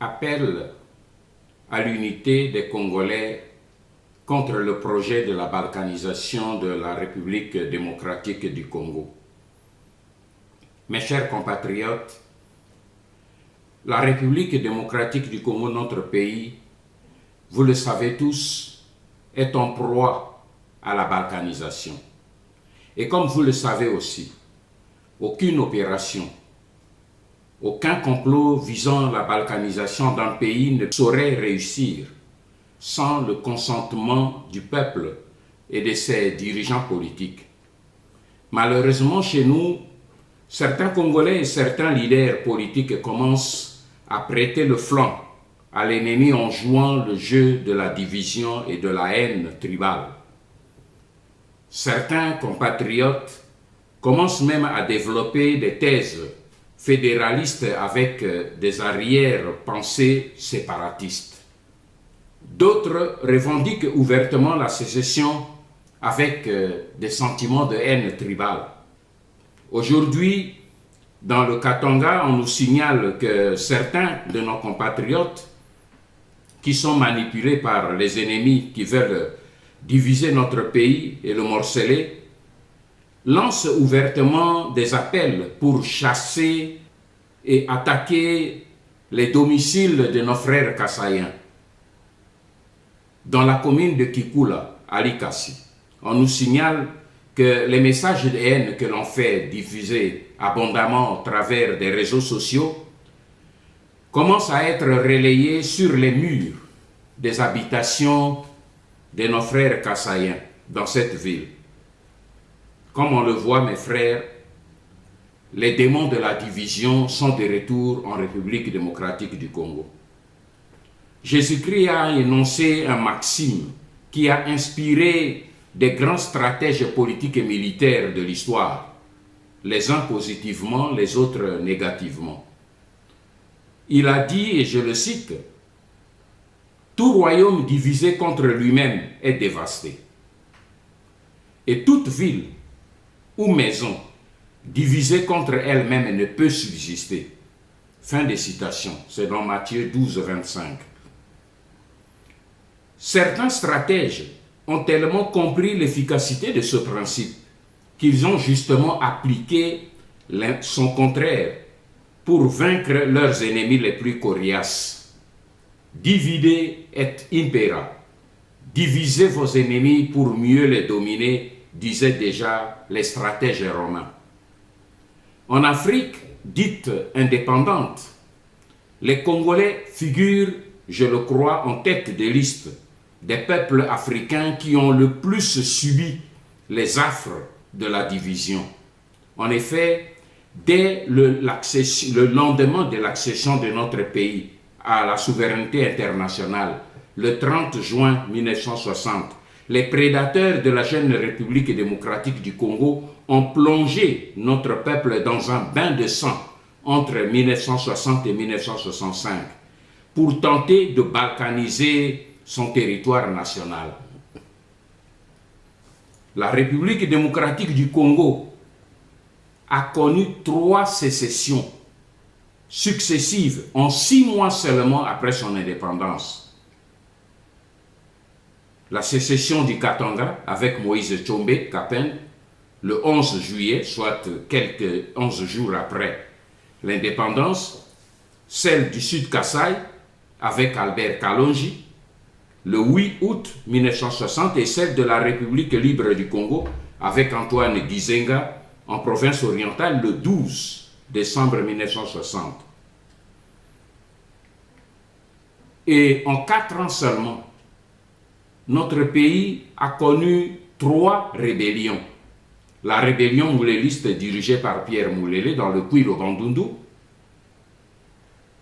appelle à l'unité des Congolais contre le projet de la balkanisation de la République démocratique du Congo. Mes chers compatriotes, la République démocratique du Congo, notre pays, vous le savez tous, est en proie à la balkanisation. Et comme vous le savez aussi, aucune opération, aucun complot visant la balkanisation d'un pays ne saurait réussir sans le consentement du peuple et de ses dirigeants politiques. Malheureusement, chez nous, certains Congolais et certains leaders politiques commencent à prêter le flanc à l'ennemi en jouant le jeu de la division et de la haine tribale. Certains compatriotes commencent même à développer des thèses fédéralistes avec des arrière-pensées séparatistes. D'autres revendiquent ouvertement la sécession avec des sentiments de haine tribale. Aujourd'hui, dans le Katanga, on nous signale que certains de nos compatriotes qui sont manipulés par les ennemis qui veulent diviser notre pays et le morceler, lancent ouvertement des appels pour chasser et attaquer les domiciles de nos frères kassaïens. Dans la commune de Kikula, à Likasi, on nous signale que les messages de haine que l'on fait diffuser abondamment à travers des réseaux sociaux commencent à être relayés sur les murs des habitations de nos frères kassaïens dans cette ville. Comme on le voit, mes frères, les démons de la division sont de retour en République démocratique du Congo. Jésus-Christ a énoncé un maxime qui a inspiré des grands stratèges politiques et militaires de l'histoire, les uns positivement, les autres négativement. Il a dit, et je le cite, « Tout royaume divisé contre lui-même est dévasté, et toute ville ou maison divisée contre elle-même ne peut subsister. » Fin de citation, c'est dans Matthieu 12, 25. Certains stratèges ont tellement compris l'efficacité de ce principe qu'ils ont justement appliqué son contraire pour vaincre leurs ennemis les plus coriaces. Divide et impera. Divisez vos ennemis pour mieux les dominer, disaient déjà les stratèges romains. En Afrique, dite indépendante, les Congolais figurent, je le crois, en tête de liste des peuples africains qui ont le plus subi les affres de la division. En effet, dès le lendemain de l'accession de notre pays à la souveraineté internationale, le 30 juin 1960, les prédateurs de la jeune République démocratique du Congo ont plongé notre peuple dans un bain de sang entre 1960 et 1965 pour tenter de balkaniser son territoire national. La République démocratique du Congo a connu 3 sécessions successives en 6 mois seulement après son indépendance. La sécession du Katanga avec Moïse Tshombe Kapen le 11 juillet, soit quelques 11 jours après l'indépendance, celle du Sud Kasaï avec Albert Kalonji le 8 août 1960 et celle de la République libre du Congo avec Antoine Gizenga en province orientale le 12 décembre 1960. Et en 4 ans seulement, notre pays a connu 3 rébellions. La rébellion mouléliste dirigée par Pierre Moulélé dans le Kouilo-Bandundu,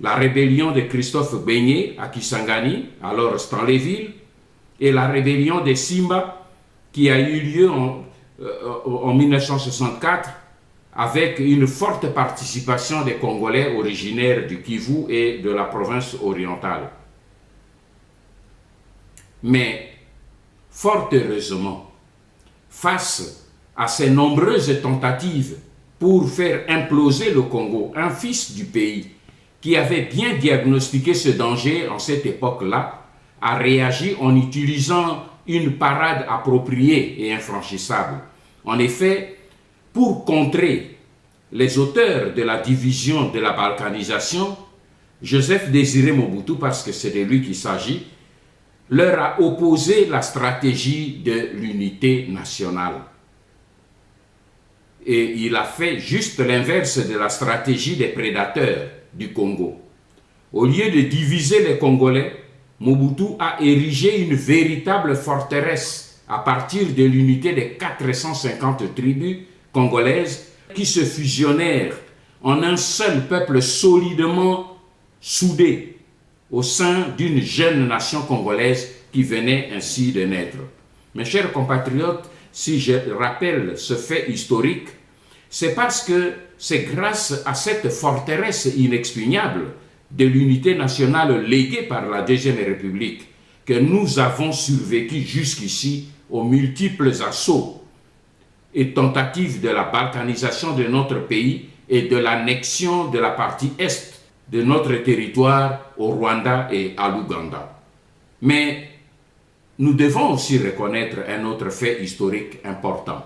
la rébellion de Christophe Beignet à Kisangani, alors Stanleyville, et la rébellion des Simba qui a eu lieu en 1964 avec une forte participation des Congolais originaires du Kivu et de la province orientale. Mais, fort heureusement, face à ces nombreuses tentatives pour faire imploser le Congo, un fils du pays, qui avait bien diagnostiqué ce danger en cette époque-là, a réagi en utilisant une parade appropriée et infranchissable. En effet, pour contrer les auteurs de la division de la balkanisation, Joseph Désiré Mobutu, parce que c'est de lui qu'il s'agit, leur a opposé la stratégie de l'unité nationale. Et il a fait juste l'inverse de la stratégie des prédateurs du Congo. Au lieu de diviser les Congolais, Mobutu a érigé une véritable forteresse à partir de l'unité des 450 tribus congolaises qui se fusionnèrent en un seul peuple solidement soudé au sein d'une jeune nation congolaise qui venait ainsi de naître. Mes chers compatriotes, si je rappelle ce fait historique, c'est parce que c'est grâce à cette forteresse inexpugnable de l'unité nationale léguée par la Deuxième République que nous avons survécu jusqu'ici aux multiples assauts et tentatives de la balkanisation de notre pays et de l'annexion de la partie est de notre territoire au Rwanda et à l'Ouganda. Mais nous devons aussi reconnaître un autre fait historique important.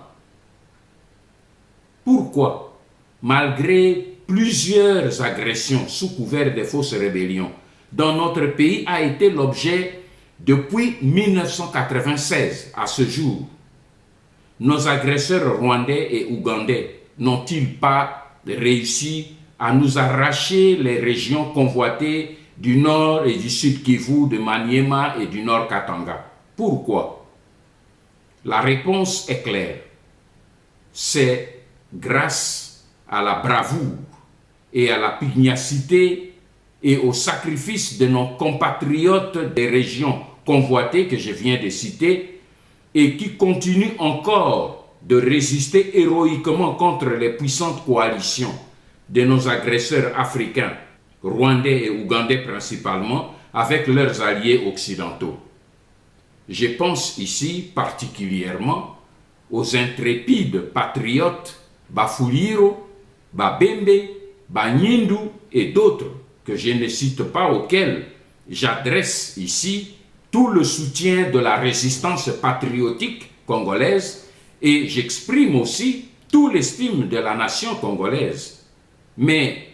Pourquoi, malgré plusieurs agressions sous couvert de fausses rébellions, dont notre pays a été l'objet depuis 1996 à ce jour, nos agresseurs rwandais et ougandais n'ont-ils pas réussi à nous arracher les régions convoitées du nord et du sud Kivu, de Maniema et du nord Katanga? Pourquoi? La réponse est claire. C'est grâce à la bravoure et à la pugnacité et au sacrifice de nos compatriotes des régions convoitées que je viens de citer et qui continuent encore de résister héroïquement contre les puissantes coalitions de nos agresseurs africains, rwandais et ougandais principalement, avec leurs alliés occidentaux. Je pense ici particulièrement aux intrépides patriotes Bafuliro, Babembe, Banyindu et d'autres que je ne cite pas, auxquels j'adresse ici tout le soutien de la résistance patriotique congolaise et j'exprime aussi toute l'estime de la nation congolaise. Mais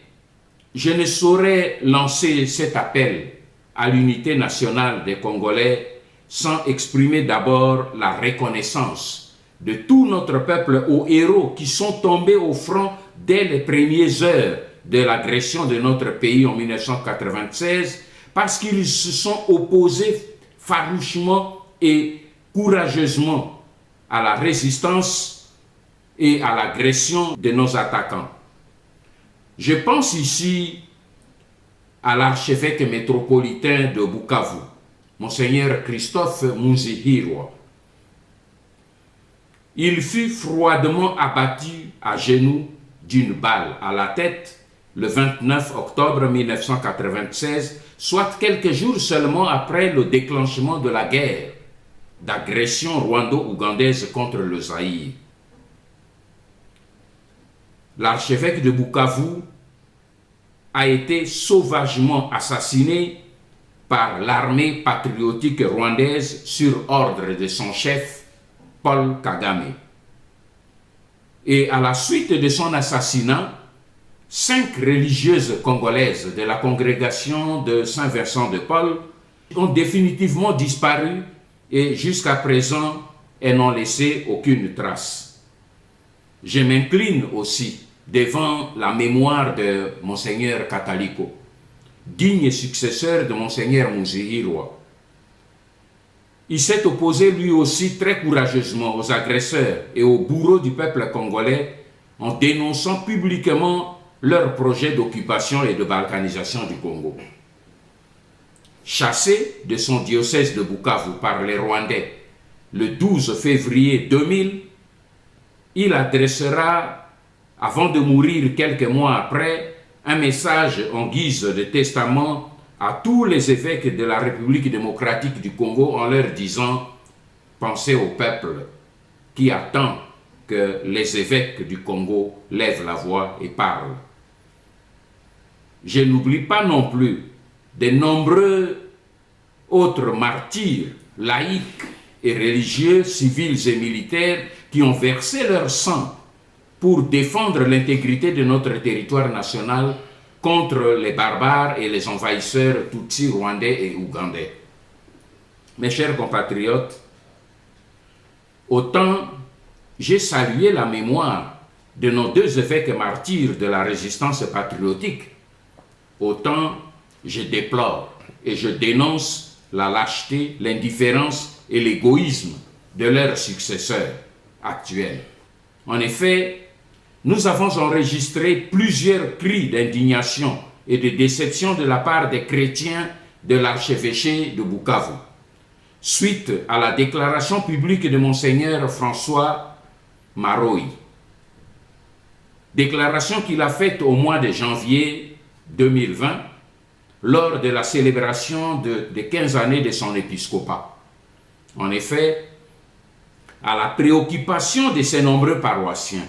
je ne saurais lancer cet appel à l'unité nationale des Congolais sans exprimer d'abord la reconnaissance de tout notre peuple aux héros qui sont tombés au front dès les premières heures de l'agression de notre pays en 1996 parce qu'ils se sont opposés farouchement et courageusement à la résistance et à l'agression de nos attaquants. Je pense ici à l'archevêque métropolitain de Bukavu, Monseigneur Christophe Munzihirwa. Il fut froidement abattu à genoux d'une balle à la tête le 29 octobre 1996, soit quelques jours seulement après le déclenchement de la guerre d'agression rwando-ougandaise contre le Zaïre. L'archevêque de Bukavu a été sauvagement assassiné par l'armée patriotique rwandaise sur ordre de son chef, Paul Kagame. Et à la suite de son assassinat, 5 religieuses congolaises de la congrégation de Saint-Vincent de Paul ont définitivement disparu et jusqu'à présent, elles n'ont laissé aucune trace. Je m'incline aussi devant la mémoire de Monseigneur Kataliko, digne successeur de Monseigneur Munzihirwa. Il s'est opposé lui aussi très courageusement aux agresseurs et aux bourreaux du peuple congolais en dénonçant publiquement leur projet d'occupation et de balkanisation du Congo. Chassé de son diocèse de Bukavu par les Rwandais le 12 février 2000, il adressera, avant de mourir quelques mois après, un message en guise de testament à tous les évêques de la République démocratique du Congo en leur disant « Pensez au peuple qui attend que les évêques du Congo lèvent la voix et parlent ». je n'oublie pas non plus de nombreux autres martyrs laïcs et religieux, civils et militaires qui ont versé leur sang pour défendre l'intégrité de notre territoire national contre les barbares et les envahisseurs tutsis, rwandais et ougandais. Mes chers compatriotes, autant j'ai salué la mémoire de nos deux évêques martyrs de la résistance patriotique, autant je déplore et je dénonce la lâcheté, l'indifférence et l'égoïsme de leurs successeurs actuels. En effet, nous avons enregistré plusieurs cris d'indignation et de déception de la part des chrétiens de l'archevêché de Bukavu, suite à la déclaration publique de Monseigneur François Maroyi. Déclaration qu'il a faite au mois de janvier 2020 lors de la célébration des 15 années de son épiscopat. En effet, à la préoccupation de ces nombreux paroissiens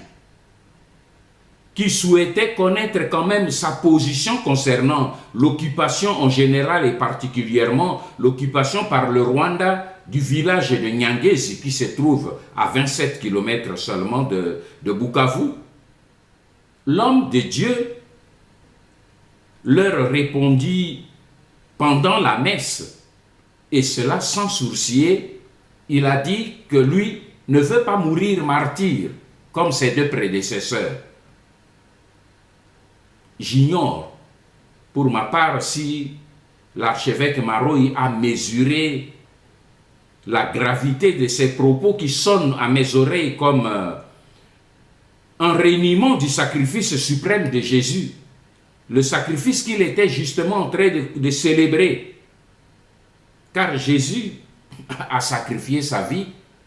qui souhaitaient connaître quand même sa position concernant l'occupation en général et particulièrement l'occupation par le Rwanda du village de Nyangezi qui se trouve à 27 km seulement de Bukavu, l'homme de Dieu leur répondit pendant la messe, et cela sans sourciller. Il a dit que lui ne veut pas mourir martyr comme ses deux prédécesseurs. J'ignore pour ma part si l'archevêque Maroyi a mesuré la gravité de ces propos qui sonnent à mes oreilles comme un reniement du sacrifice suprême de Jésus, le sacrifice qu'il était justement en train de célébrer. Car Jésus a sacrifié sa vie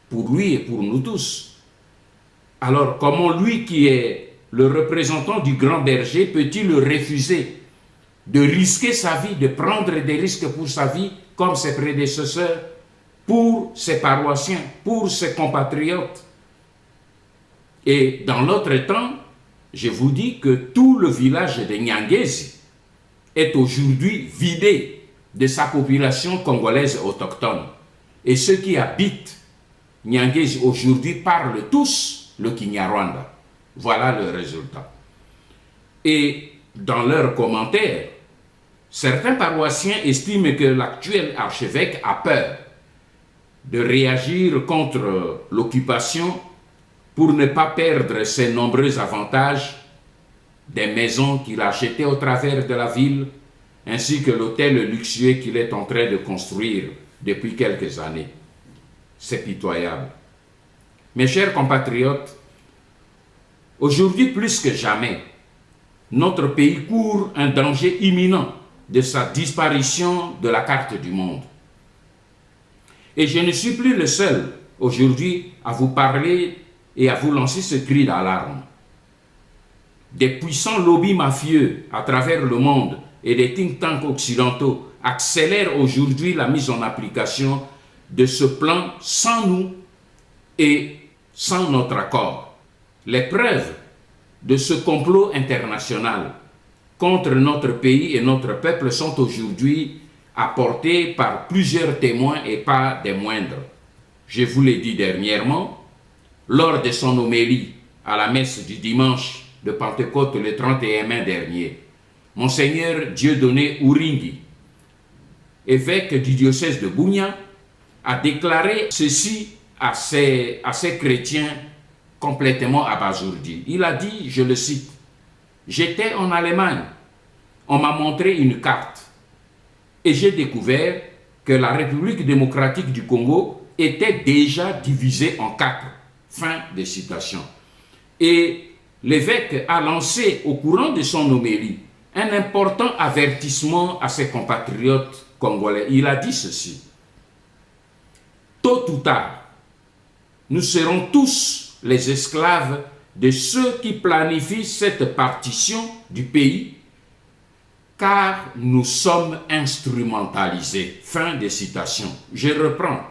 pour lui et pour nous tous. Alors comment lui qui est le représentant du grand berger peut-il refuser de risquer sa vie, de prendre des risques pour sa vie comme ses prédécesseurs, pour ses paroissiens, pour ses compatriotes? Et dans l'autre temps, je vous dis que tout le village de Nyangezi est aujourd'hui vidé de sa population congolaise autochtone. Et ceux qui habitent Nyangezi aujourd'hui parlent tous le Kinyarwanda. Voilà le résultat. Et dans leurs commentaires, certains paroissiens estiment que l'actuel archevêque a peur de réagir contre l'occupation pour ne pas perdre ses nombreux avantages, des maisons qu'il a achetées au travers de la ville, ainsi que l'hôtel luxueux qu'il est en train de construire depuis quelques années. C'est pitoyable. Mes chers compatriotes, aujourd'hui plus que jamais, notre pays court un danger imminent de sa disparition de la carte du monde. Et je ne suis plus le seul aujourd'hui à vous parler et à vous lancer ce cri d'alarme. Des puissants lobbies mafieux à travers le monde et des think tanks occidentaux accélèrent aujourd'hui la mise en application de ce plan sans nous et sans notre accord. Les preuves de ce complot international contre notre pays et notre peuple sont aujourd'hui apportées par plusieurs témoins et pas des moindres. Je vous l'ai dit dernièrement, lors de son homélie à la messe du dimanche de Pentecôte le 31 mai dernier, Monseigneur Dieudonné Uringi, évêque du diocèse de Bunia, a déclaré ceci à ces chrétiens complètement abasourdis. Il a dit, je le cite, « J'étais en Allemagne, on m'a montré une carte et j'ai découvert que la République démocratique du Congo était déjà divisée en 4. » Fin de citation. Et l'évêque a lancé au courant de son homélie un important avertissement à ses compatriotes congolais. Il a dit ceci: tôt ou tard, nous serons tous les esclaves de ceux qui planifient cette partition du pays, car nous sommes instrumentalisés. Fin de citation. Je reprends.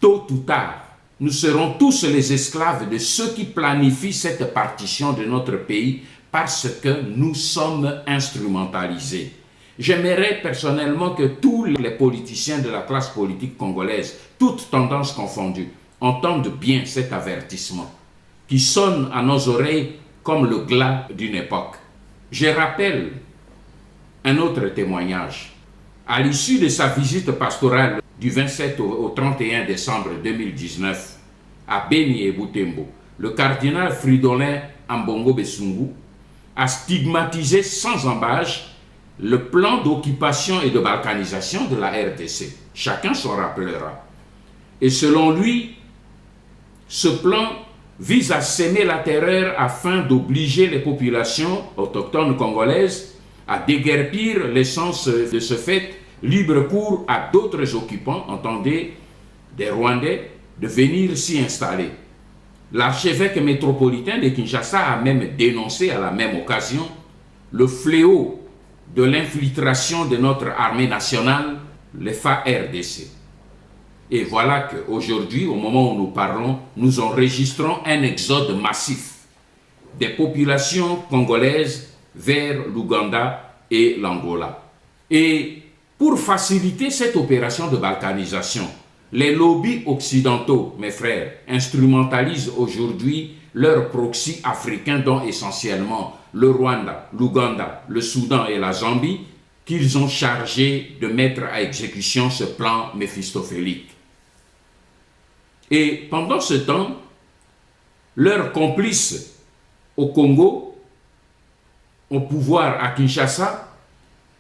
Tôt ou tard, nous serons tous les esclaves de ceux qui planifient cette partition de notre pays parce que nous sommes instrumentalisés. J'aimerais personnellement que tous les politiciens de la classe politique congolaise, toutes tendances confondues, entendent bien cet avertissement qui sonne à nos oreilles comme le glas d'une époque. Je rappelle un autre témoignage. À l'issue de sa visite pastorale du 27 au 31 décembre 2019 à Beni et Butembo, le cardinal Fridolin Ambongo Besungu a stigmatisé sans embâche le plan d'occupation et de balkanisation de la RDC. Chacun s'en rappellera. Et selon lui, ce plan vise à semer la terreur afin d'obliger les populations autochtones congolaises à déguerpir l'essence de ce fait libre cours à d'autres occupants, entendez, des Rwandais, de venir s'y installer. L'archevêque métropolitain de Kinshasa a même dénoncé à la même occasion le fléau de l'infiltration de notre armée nationale, les FARDC. Et voilà qu'aujourd'hui, au moment où nous parlons, nous enregistrons un exode massif des populations congolaises vers l'Ouganda et l'Angola. Et pour faciliter cette opération de balkanisation, les lobbies occidentaux, mes frères, instrumentalisent aujourd'hui leurs proxys africains, dont essentiellement le Rwanda, l'Ouganda, le Soudan et la Zambie, qu'ils ont chargé de mettre à exécution ce plan méphistophélique. Et pendant ce temps, leurs complices au Congo, au pouvoir à Kinshasa,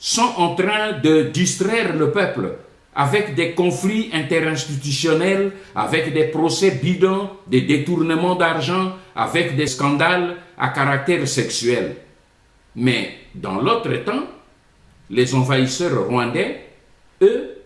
sont en train de distraire le peuple avec des conflits interinstitutionnels, avec des procès bidons, des détournements d'argent, avec des scandales à caractère sexuel. Mais dans l'autre temps, les envahisseurs rwandais, eux,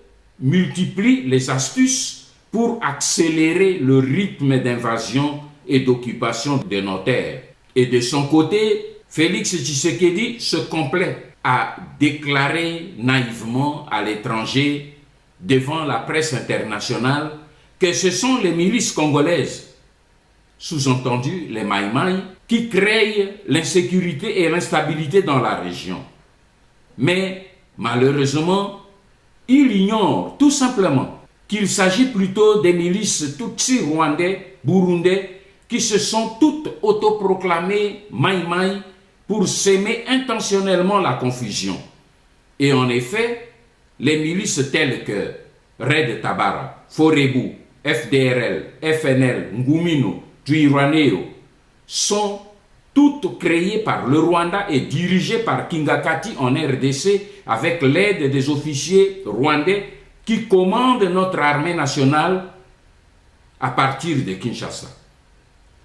multiplient les astuces pour accélérer le rythme d'invasion et d'occupation de nos terres. Et de son côté, Félix Tshisekedi se complaît à déclarer naïvement à l'étranger, devant la presse internationale, que ce sont les milices congolaises, sous-entendu les Maïmaï, qui créent l'insécurité et l'instabilité dans la région. Mais malheureusement, il ignore tout simplement qu'il s'agit plutôt des milices Tutsi rwandais, burundais, qui se sont toutes autoproclamées Maïmaï pour s'aimer intentionnellement la confusion. Et en effet, les milices telles que Red Tabara, Forebu, FDRL, FNL, Ngumino, Twirwaneho sont toutes créées par le Rwanda et dirigées par Kingakati en RDC avec l'aide des officiers rwandais qui commandent notre armée nationale à partir de Kinshasa.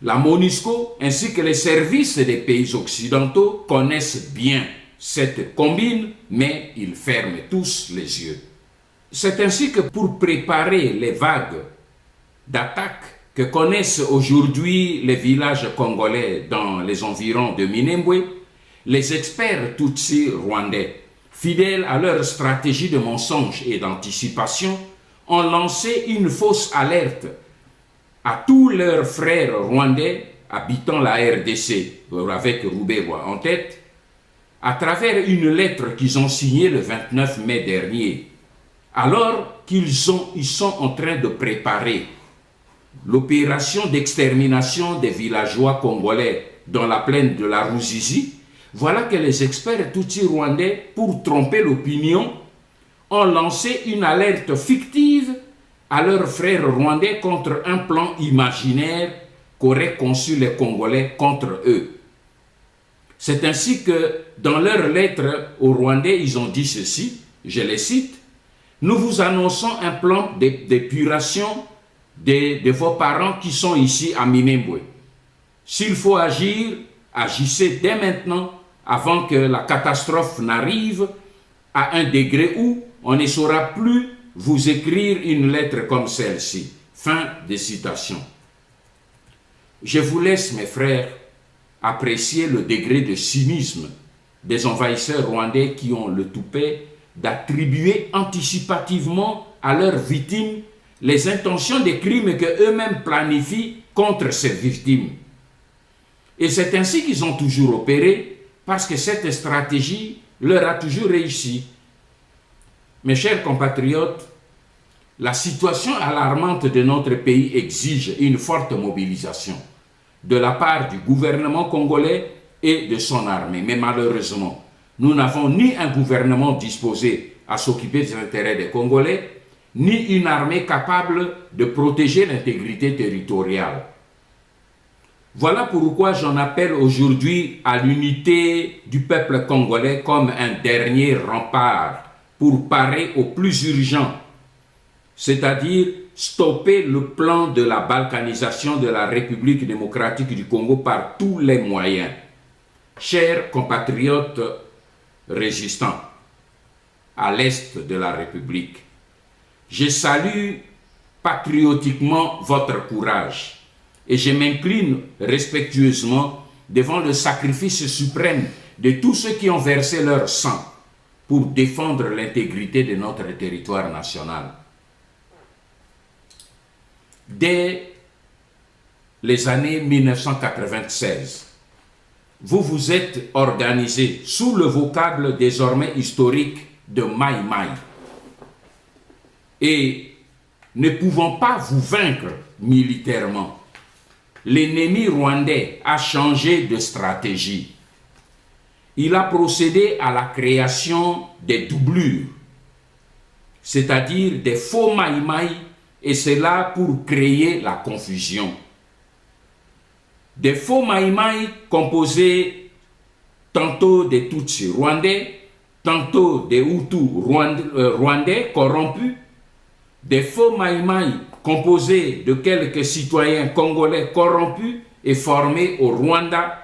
La MONUSCO ainsi que les services des pays occidentaux connaissent bien cette combine, mais ils ferment tous les yeux. C'est ainsi que pour préparer les vagues d'attaques que connaissent aujourd'hui les villages congolais dans les environs de Minembwe, les experts Tutsi rwandais, fidèles à leur stratégie de mensonge et d'anticipation, ont lancé une fausse alerte à tous leurs frères rwandais habitant la RDC, avec Roubewa en tête, à travers une lettre qu'ils ont signée le 29 mai dernier, alors qu'ils sont en train de préparer l'opération d'extermination des villageois congolais dans la plaine de la Ruzizi. Voilà que les experts Tutsi rwandais, pour tromper l'opinion, ont lancé une alerte fictive à leurs frères rwandais contre un plan imaginaire qu'auraient conçu les Congolais contre eux. C'est ainsi que dans leur lettre aux Rwandais, ils ont dit ceci, je les cite, « Nous vous annonçons un plan d'épuration de vos parents qui sont ici à Minembwe. S'il faut agir, agissez dès maintenant avant que la catastrophe n'arrive à un degré où on ne saura plus vous écrire une lettre comme celle-ci. » Fin de citation. Je vous laisse, mes frères, apprécier le degré de cynisme des envahisseurs rwandais qui ont le toupet d'attribuer anticipativement à leurs victimes les intentions des crimes qu'eux-mêmes planifient contre ces victimes. Et c'est ainsi qu'ils ont toujours opéré, parce que cette stratégie leur a toujours réussi. Mes chers compatriotes, la situation alarmante de notre pays exige une forte mobilisation de la part du gouvernement congolais et de son armée. Mais malheureusement, nous n'avons ni un gouvernement disposé à s'occuper des intérêts des Congolais, ni une armée capable de protéger l'intégrité territoriale. Voilà pourquoi j'en appelle aujourd'hui à l'unité du peuple congolais comme un dernier rempart pour parer au plus urgent, c'est-à-dire stopper le plan de la balkanisation de la République démocratique du Congo par tous les moyens. Chers compatriotes résistants à l'est de la République, je salue patriotiquement votre courage et je m'incline respectueusement devant le sacrifice suprême de tous ceux qui ont versé leur sang pour défendre l'intégrité de notre territoire national. Dès les années 1996, vous vous êtes organisé sous le vocable désormais historique de Maï Maï. Et ne pouvant pas vous vaincre militairement, l'ennemi rwandais a changé de stratégie. Il a procédé à la création des doublures, c'est-à-dire des faux Maï Maï, et cela pour créer la confusion. Des faux Maï Maï composés tantôt des Tutsis rwandais, tantôt des Hutus rwandais corrompus, des faux Maï Maï composés de quelques citoyens congolais corrompus et formés au Rwanda.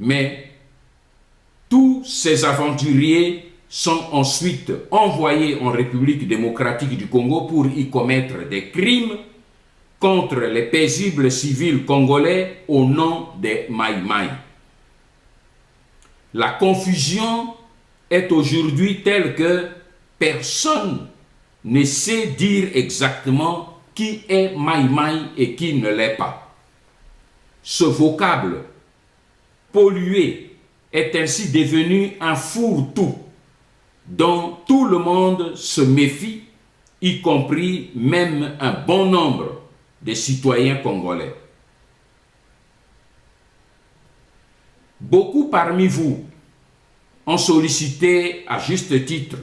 Mais tous ces aventuriers sont ensuite envoyés en République démocratique du Congo pour y commettre des crimes contre les paisibles civils congolais au nom des Maï Maï. La confusion est aujourd'hui telle que personne ne sait dire exactement qui est Maï Maï et qui ne l'est pas. Ce vocable pollué est ainsi devenu un fourre-tout dont tout le monde se méfie, y compris même un bon nombre de citoyens congolais. Beaucoup parmi vous ont sollicité à juste titre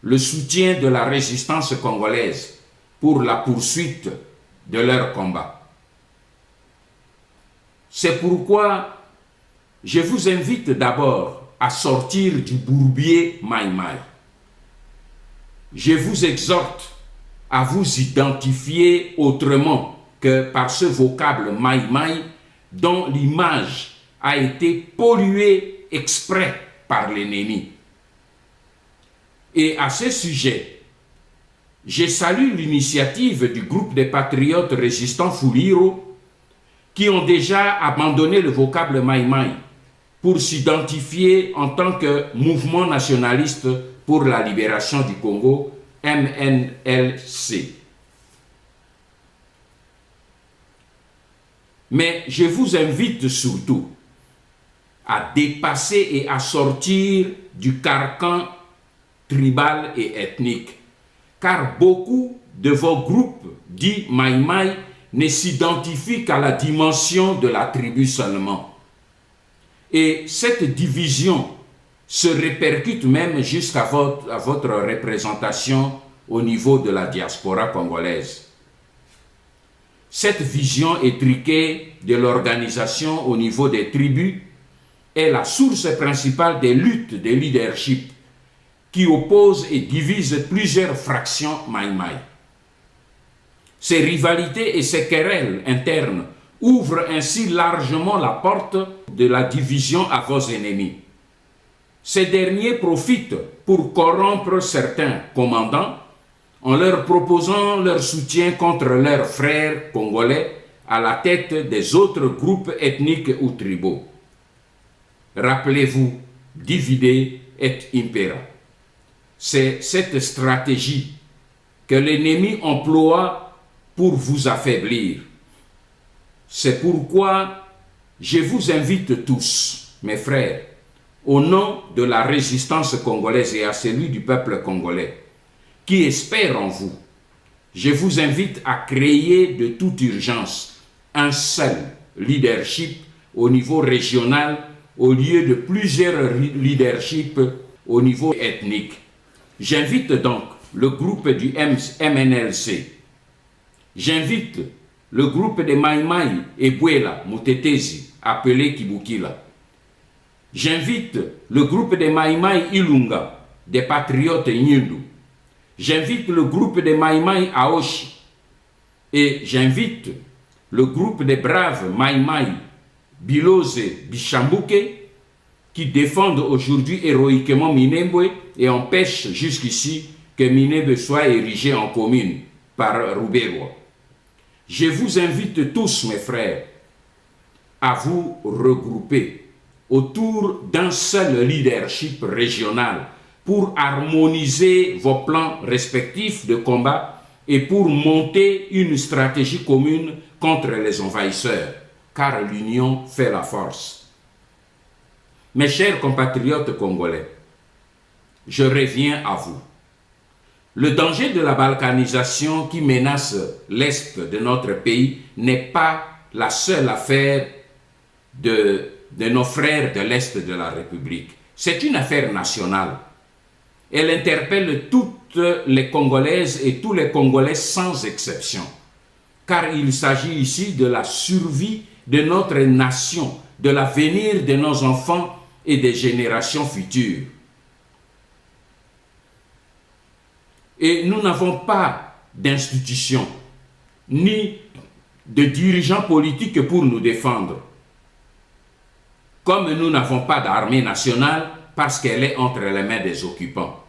le soutien de la résistance congolaise pour la poursuite de leur combat. C'est pourquoi je vous invite d'abord à sortir du bourbier Maï Maï. Je vous exhorte à vous identifier autrement que par ce vocable Maï Maï dont l'image a été polluée exprès par l'ennemi. Et à ce sujet, je salue l'initiative du groupe des patriotes résistants Fuliro qui ont déjà abandonné le vocable Maï Maï pour s'identifier en tant que mouvement nationaliste pour la libération du Congo, MNLC. Mais je vous invite surtout à dépasser et à sortir du carcan tribal et ethnique, car beaucoup de vos groupes dits Maï Maï ne s'identifient qu'à la dimension de la tribu seulement. Et cette division se répercute même jusqu'à votre représentation au niveau de la diaspora congolaise. Cette vision étriquée de l'organisation au niveau des tribus est la source principale des luttes de leadership qui opposent et divisent plusieurs fractions Maï Maï. Ces rivalités et ces querelles internes ouvrent ainsi largement la porte de la division à vos ennemis. Ces derniers profitent pour corrompre certains commandants en leur proposant leur soutien contre leurs frères congolais à la tête des autres groupes ethniques ou tribaux. Rappelez-vous, divide et impera. C'est cette stratégie que l'ennemi emploie pour vous affaiblir. C'est pourquoi Je vous invite tous, mes frères, au nom de la résistance congolaise et à celui du peuple congolais, qui espère en vous, je vous invite à créer de toute urgence un seul leadership au niveau régional au lieu de plusieurs leaderships au niveau ethnique. J'invite donc le groupe du MNLC, j'invite le groupe de Mai Mai et Bwela Mutetezi, appelé Kibukila. J'invite le groupe de Mai Mai Ilunga, des patriotes Nyundu. J'invite le groupe de Mai Mai Aoshi. Et j'invite le groupe des braves Mai Mai Bilose Bishambuke qui défendent aujourd'hui héroïquement Minembwe et empêchent jusqu'ici que Minembwe soit érigé en commune par Ruberwa. Je vous invite tous, mes frères, à vous regrouper autour d'un seul leadership régional pour harmoniser vos plans respectifs de combat et pour monter une stratégie commune contre les envahisseurs, car l'union fait la force. Mes chers compatriotes congolais, je reviens à vous. Le danger de la balkanisation qui menace l'Est de notre pays n'est pas la seule affaire de nos frères de l'Est de la République. C'est une affaire nationale. Elle interpelle toutes les Congolaises et tous les Congolais sans exception. Car il s'agit ici de la survie de notre nation, de l'avenir de nos enfants et des générations futures. Et nous n'avons pas d'institutions, ni de dirigeants politiques pour nous défendre. Comme nous n'avons pas d'armée nationale parce qu'elle est entre les mains des occupants.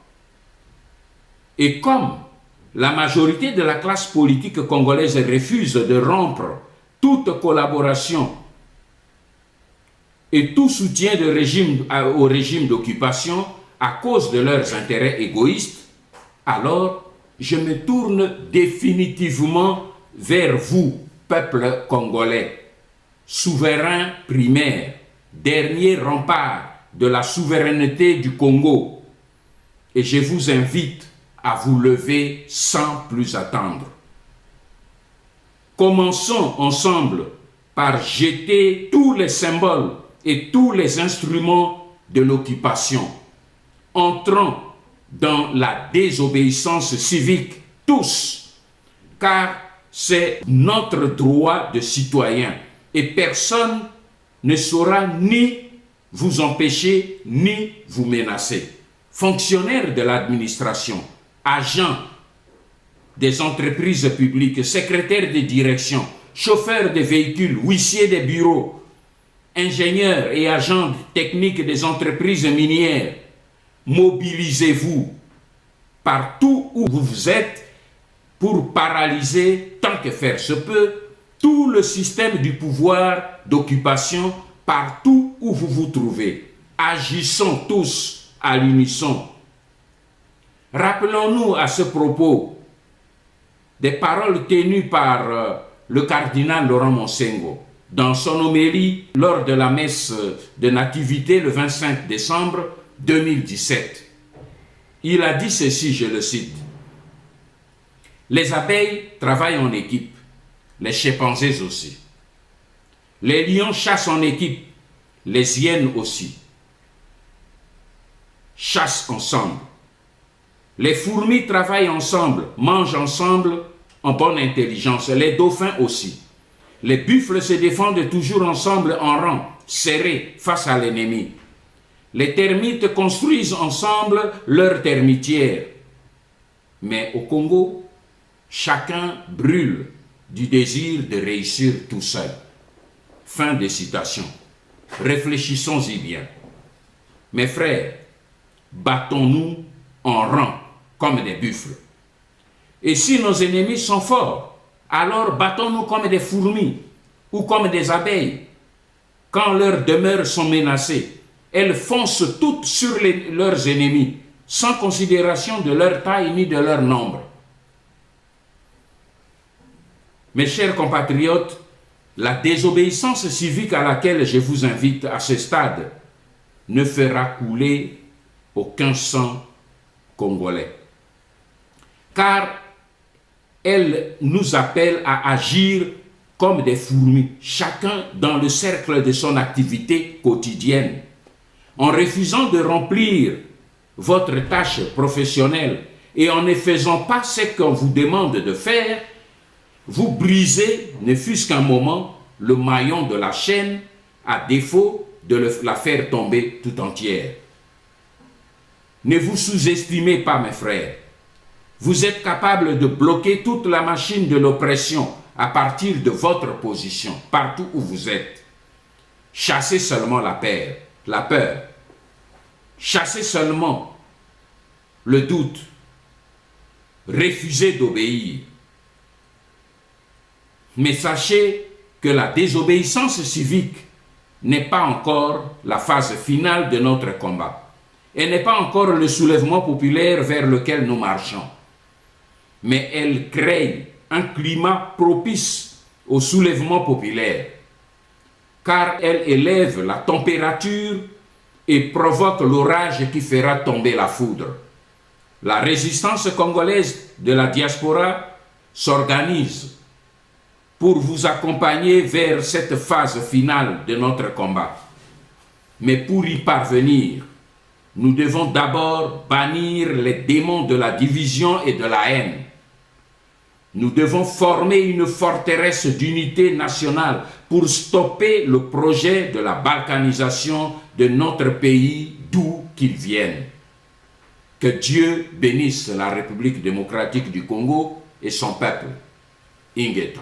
Et comme la majorité de la classe politique congolaise refuse de rompre toute collaboration et tout soutien au régime d'occupation à cause de leurs intérêts égoïstes, alors je me tourne définitivement vers vous, peuple congolais, souverain primaire, dernier rempart de la souveraineté du Congo, et je vous invite à vous lever sans plus attendre. Commençons ensemble par jeter tous les symboles et tous les instruments de l'occupation. Entrons dans la désobéissance civique, tous, car c'est notre droit de citoyen et personne ne saura ni vous empêcher ni vous menacer. Fonctionnaires de l'administration, agents des entreprises publiques, secrétaires de direction, chauffeurs de véhicules, huissiers des bureaux, ingénieurs et agents techniques des entreprises minières, mobilisez-vous partout où vous êtes pour paralyser, tant que faire se peut, tout le système du pouvoir d'occupation partout où vous vous trouvez. Agissons tous à l'unisson. Rappelons-nous à ce propos des paroles tenues par le cardinal Laurent Monsengo dans son homélie lors de la messe de Nativité le 25 décembre 2017. Il a dit ceci, je le cite: « Les abeilles travaillent en équipe, les chimpanzés aussi. Les lions chassent en équipe, les hyènes aussi. Chassent ensemble. Les fourmis travaillent ensemble, mangent ensemble en bonne intelligence, les dauphins aussi. Les buffles se défendent toujours ensemble en rang, serrés face à l'ennemi. Les termites construisent ensemble leur termitière. Mais au Congo, chacun brûle du désir de réussir tout seul. » Fin de citation. Réfléchissons-y bien. Mes frères, battons-nous en rang comme des buffles. Et si nos ennemis sont forts, alors battons-nous comme des fourmis ou comme des abeilles. Quand leurs demeures sont menacées, elles foncent toutes sur leurs ennemis, sans considération de leur taille ni de leur nombre. Mes chers compatriotes, La désobéissance civique à laquelle je vous invite à ce stade ne fera couler aucun sang congolais. Car elle nous appelle à agir comme des fourmis, chacun dans le cercle de son activité quotidienne. En refusant de remplir votre tâche professionnelle et en ne faisant pas ce qu'on vous demande de faire, vous brisez, ne fût-ce qu'un moment, le maillon de la chaîne, à défaut de la faire tomber tout entière. Ne vous sous-estimez pas, mes frères. Vous êtes capable de bloquer toute la machine de l'oppression à partir de votre position, partout où vous êtes. Chassez seulement la peur. Chassez seulement le doute. Refusez d'obéir. Mais sachez que la désobéissance civique n'est pas encore la phase finale de notre combat. Elle n'est pas encore le soulèvement populaire vers lequel nous marchons. Mais elle crée un climat propice au soulèvement populaire, car elle élève la température et provoque l'orage qui fera tomber la foudre. La résistance congolaise de la diaspora s'organise pour vous accompagner vers cette phase finale de notre combat. Mais pour y parvenir, nous devons d'abord bannir les démons de la division et de la haine. Nous devons former une forteresse d'unité nationale pour stopper le projet de la balkanisation de notre pays d'où qu'il vienne. Que Dieu bénisse la République démocratique du Congo et son peuple. Ingeta.